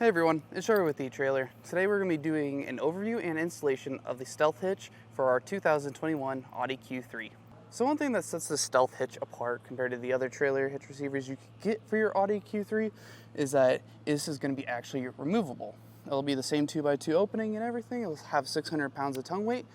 Hey everyone, it's Trevor with etrailer. Today we're going to be doing an overview and installation of the Stealth Hitch for our 2021 Audi Q3. So one thing that sets the Stealth Hitch apart compared to the other trailer hitch receivers you could get for your Audi Q3 is that this is going to be actually removable. It'll be the same 2x2 opening and everything. It'll have 600 pounds of tongue weight,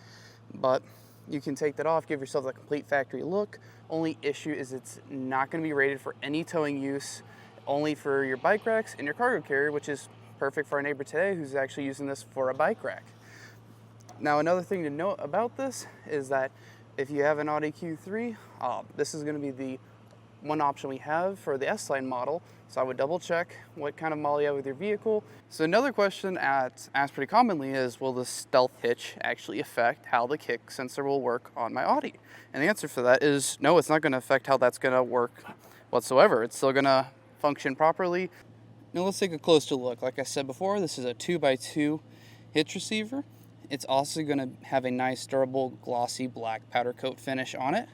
but you can take that off, give yourself a complete factory look. Only issue is it's not going to be rated for any towing use, only for your bike racks and your cargo carrier, which is perfect for our neighbor today who's actually using this for a bike rack. Now another thing to note about this is that if you have an Audi Q3, this is going to be the one option we have for the S-Line model, so I would double check what kind of model you have with your vehicle. So another question asked pretty commonly is, will the Stealth Hitch actually affect how the kick sensor will work on my Audi? And the answer for that is no, it's not going to affect how that's going to work whatsoever. It's still going to function properly. Now let's take a closer look. Like I said before, this is a 2x2 hitch receiver. It's also going to have a nice durable glossy black powder coat finish on it.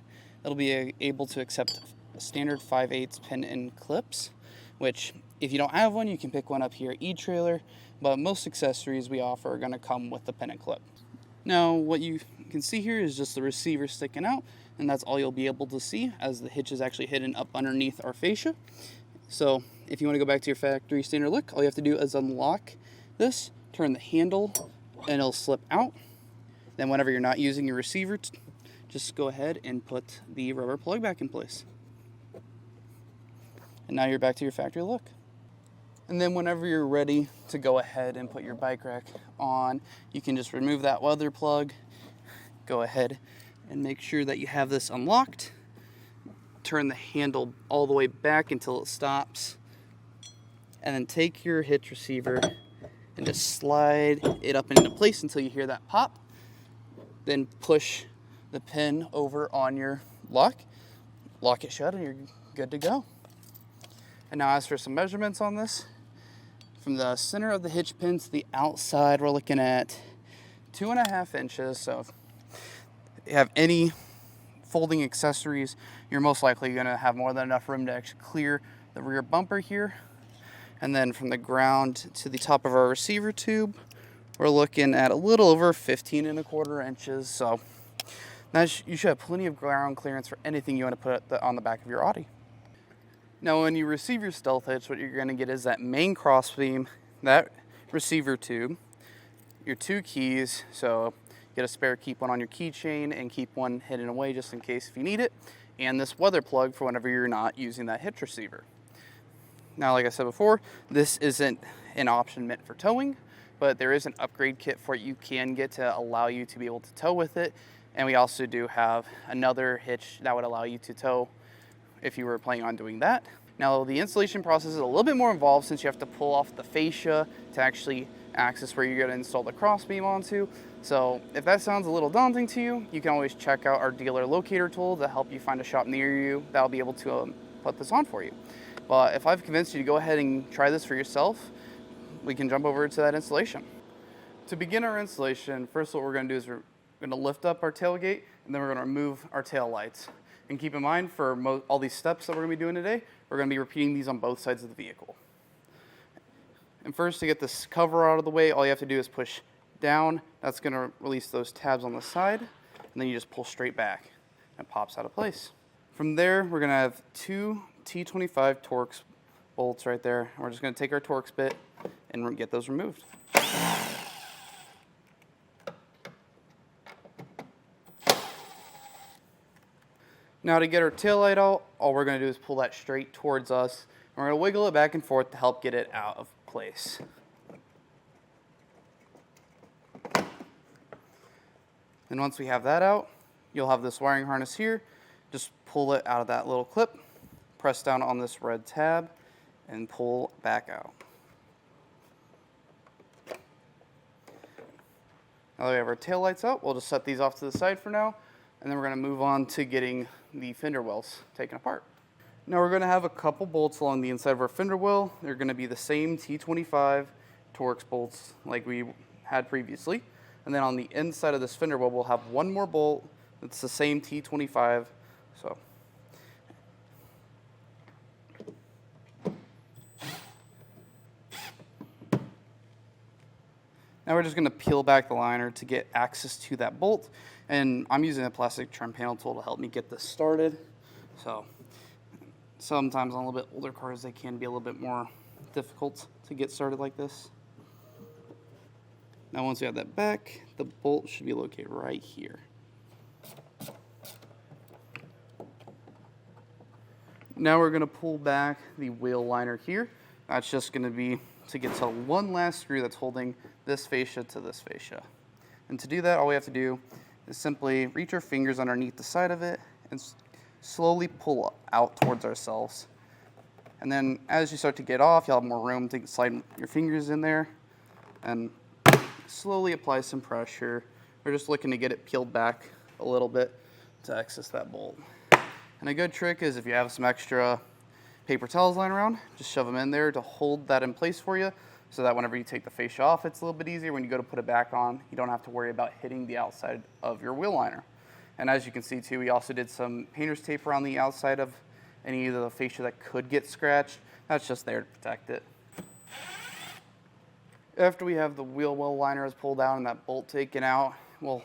It'll be able to accept standard 5/8 pin and clips, which if you don't have one, you can pick one up here at etrailer, but most accessories we offer are going to come with the pin and clip. Now what you can see here is just the receiver sticking out, and that's all you'll be able to see, as the hitch is actually hidden up underneath our fascia. So if you want to go back to your factory standard look, all you have to do is unlock this, turn the handle, and it'll slip out. Then whenever you're not using your receiver, just go ahead and put the rubber plug back in place. And now you're back to your factory look. And then whenever you're ready to go ahead and put your bike rack on, you can just remove that weather plug, go ahead and make sure that you have this unlocked, turn the handle all the way back until it stops, and then take your hitch receiver and just slide it up into place until you hear that pop. Then push the pin over on your lock, lock it shut, and you're good to go. And now as for some measurements on this, from the center of the hitch pin to the outside, we're looking at 2.5 inches. So if you have any folding accessories, you're most likely going to have more than enough room to actually clear the rear bumper here. And then from the ground to the top of our receiver tube, we're looking at a little over 15.25 inches. So you should have plenty of ground clearance for anything you want to put on the back of your Audi. Now when you receive your Stealth Hitch, what you're going to get is that main crossbeam, that receiver tube, your 2 keys, so get a spare, keep one on your keychain and keep one hidden away just in case if you need it, and this weather plug for whenever you're not using that hitch receiver. Now like I said before, this isn't an option meant for towing, but there is an upgrade kit for you can get to allow you to be able to tow with it, and we also do have another hitch that would allow you to tow if you were planning on doing that. Now the installation process is a little bit more involved since you have to pull off the fascia to actually access where you're going to install the crossbeam onto. So if that sounds a little daunting to you, you can always check out our dealer locator tool to help you find a shop near you that'll be able to put this on for you. But if I've convinced you to go ahead and try this for yourself, we can jump over to that installation. To begin our installation, first what we're going to do is we're going to lift up our tailgate, and then we're going to remove our tail lights. And keep in mind, for all these steps that we're going to be doing today, we're going to be repeating these on both sides of the vehicle. And first, to get this cover out of the way, all you have to do is push down. That's going to release those tabs on the side, and then you just pull straight back, and it pops out of place. From there, we're going to have 2 T25 Torx bolts right there. We're just going to take our Torx bit and get those removed. Now to get our tail light out, all we're going to do is pull that straight towards us. And we're going to wiggle it back and forth to help get it out of place. And once we have that out, you'll have this wiring harness here. Just pull it out of that little clip, press down on this red tab, and pull back out. Now that we have our tail lights out, we'll just set these off to the side for now, and then we're going to move on to getting the fender wells taken apart. Now we're going to have a couple bolts along the inside of our fender well. They're going to be the same T25 Torx bolts like we had previously. And then on the inside of this fender well, we'll have one more bolt that's the same T25. So Now we're just going to peel back the liner to get access to that bolt, and I'm using a plastic trim panel tool to help me get this started. So sometimes on a little bit older cars they can be a little bit more difficult to get started like this. Now once we have that back, the bolt should be located right here. Now we're going to pull back the wheel liner here. That's just going to be to get to one last screw that's holding this fascia to this fascia. And to do that, all we have to do is simply reach our fingers underneath the side of it and slowly pull out towards ourselves. And then as you start to get off, you'll have more room to slide your fingers in there and slowly apply some pressure. We're just looking to get it peeled back a little bit to access that bolt. And a good trick is if you have some extra paper towels lying around, just shove them in there to hold that in place for you, so that whenever you take the fascia off, it's a little bit easier. When you go to put it back on, you don't have to worry about hitting the outside of your wheel liner. And as you can see too, we also did some painter's tape around the outside of any of the fascia that could get scratched. That's just there to protect it. After we have the wheel well liners pulled out and that bolt taken out, we'll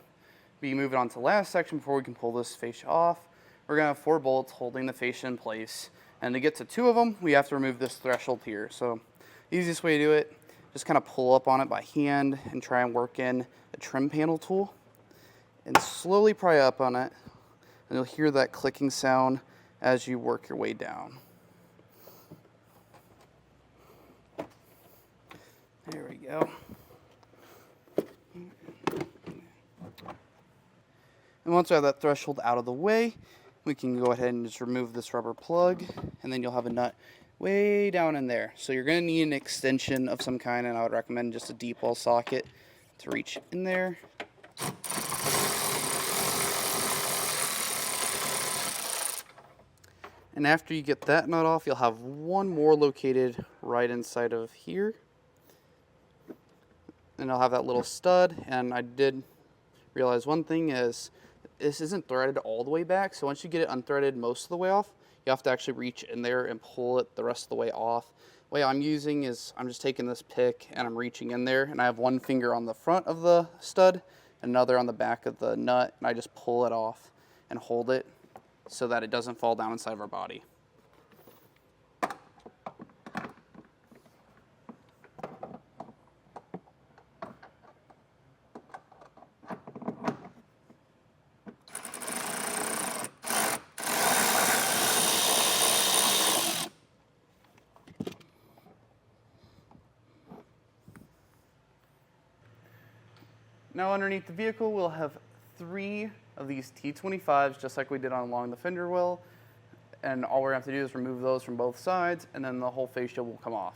be moving on to the last section before we can pull this fascia off. We're going to have 4 bolts holding the fascia in place. And to get to 2 of them, we have to remove this threshold here. So the easiest way to do it, just kind of pull up on it by hand and try and work in a trim panel tool. And slowly pry up on it. And you'll hear that clicking sound as you work your way down. There we go. And once we have that threshold out of the way, we can go ahead and just remove this rubber plug, and then you'll have a nut way down in there. So you're going to need an extension of some kind, and I would recommend just a deep well socket to reach in there. And after you get that nut off, you'll have one more located right inside of here. And I'll have that little stud, and I did realize one thing is this isn't threaded all the way back, so once you get it unthreaded most of the way off, you have to actually reach in there and pull it the rest of the way off. The way I'm using is I'm just taking this pick and I'm reaching in there, and I have one finger on the front of the stud, another on the back of the nut, and I just pull it off and hold it so that it doesn't fall down inside of our body. Now underneath the vehicle, we'll have 3 of these T25s, just like we did along the fender well. And all we're going to have to do is remove those from both sides, and then the whole fascia will come off.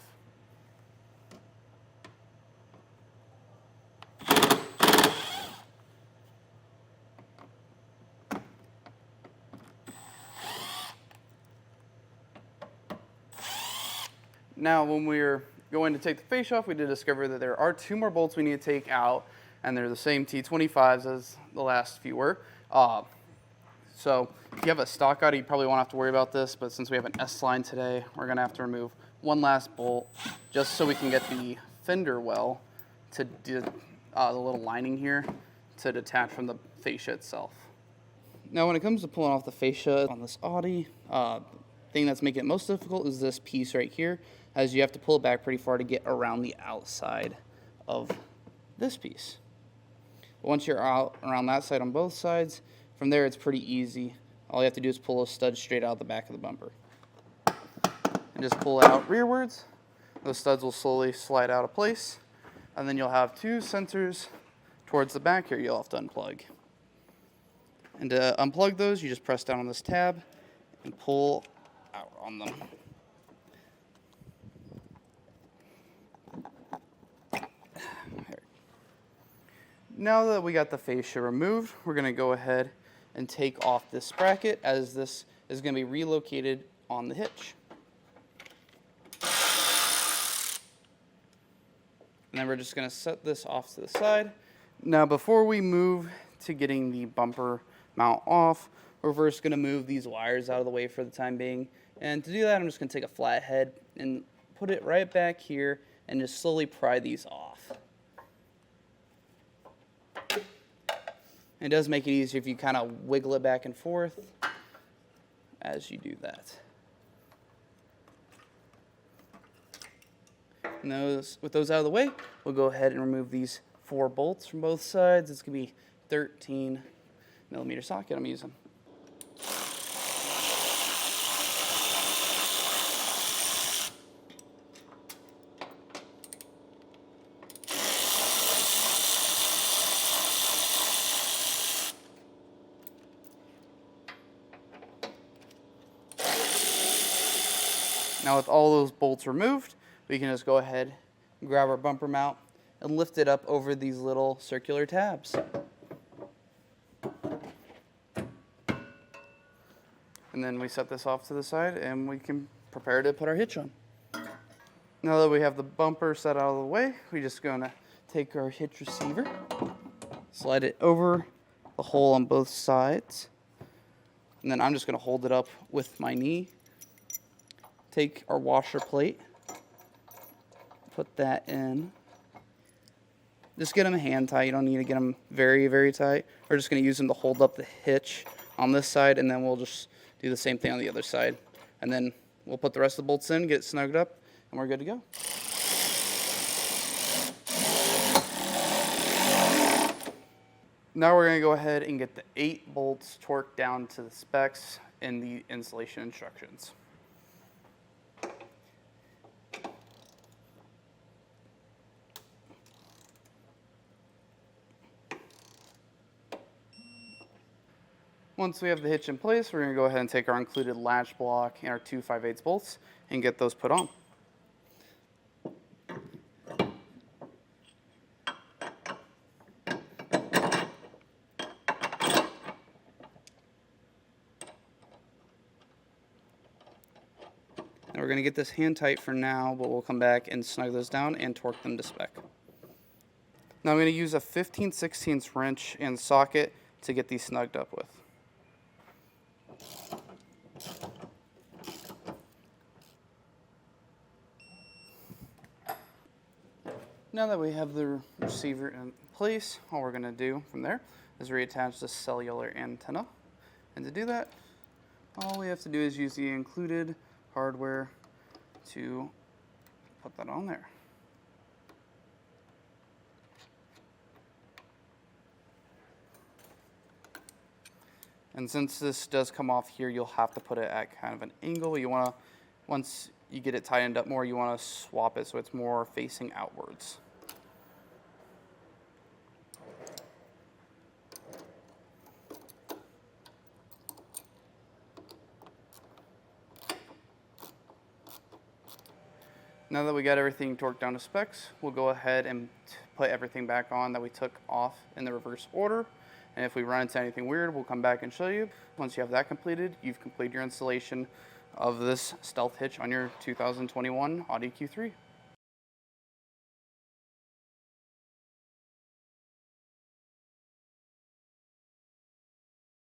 Now, when we're going to take the fascia off, we did discover that there are 2 more bolts we need to take out, and they're the same T25s as the last few were. So if you have a stock Audi, you probably won't have to worry about this, but since we have an S-line today, we're going to have to remove one last bolt just so we can get the fender well to the little lining here to detach from the fascia itself. Now when it comes to pulling off the fascia on this Audi, the thing that's making it most difficult is this piece right here, as you have to pull it back pretty far to get around the outside of this piece. Once you're out around that side on both sides, from there it's pretty easy. All you have to do is pull a stud straight out the back of the bumper. And just pull it out rearwards. Those studs will slowly slide out of place. And then you'll have 2 sensors towards the back here you'll have to unplug. And to unplug those, you just press down on this tab and pull out on them. Now that we got the fascia removed, we're going to go ahead and take off this bracket, as this is going to be relocated on the hitch. And then we're just going to set this off to the side. Now before we move to getting the bumper mount off, we're first going to move these wires out of the way for the time being. And to do that, I'm just going to take a flathead and put it right back here and just slowly pry these off. It does make it easier if you kind of wiggle it back and forth as you do that. And with those out of the way, we'll go ahead and remove these 4 bolts from both sides. It's going to be 13mm socket I'm using. Now with all those bolts removed, we can just go ahead and grab our bumper mount and lift it up over these little circular tabs. And then we set this off to the side and we can prepare to put our hitch on. Now that we have the bumper set out of the way, we're just gonna take our hitch receiver, slide it over the hole on both sides, and then I'm just gonna hold it up with my knee. Take our washer plate, put that in. Just get them hand tight. You don't need to get them very, very tight. We're just going to use them to hold up the hitch on this side, and then we'll just do the same thing on the other side. And then we'll put the rest of the bolts in, get it snugged up, and we're good to go. Now we're going to go ahead and get the 8 bolts torqued down to the specs in the installation instructions. Once we have the hitch in place, we're going to go ahead and take our included latch block and our 2 5/8 bolts and get those put on. And we're going to get this hand tight for now, but we'll come back and snug those down and torque them to spec. Now I'm going to use a 15/16 wrench and socket to get these snugged up with. Now that we have the receiver in place, all we're going to do from there is reattach the cellular antenna. And to do that, all we have to do is use the included hardware to put that on there. And since this does come off here, you'll have to put it at kind of an angle. You want to, once you get it tightened up more, you want to swap it so it's more facing outwards. Now that we got everything torqued down to specs, we'll go ahead and put everything back on that we took off in the reverse order. And if we run into anything weird, we'll come back and show you. Once you have that completed, you've completed your installation of this Stealth Hitch on your 2021 Audi Q3.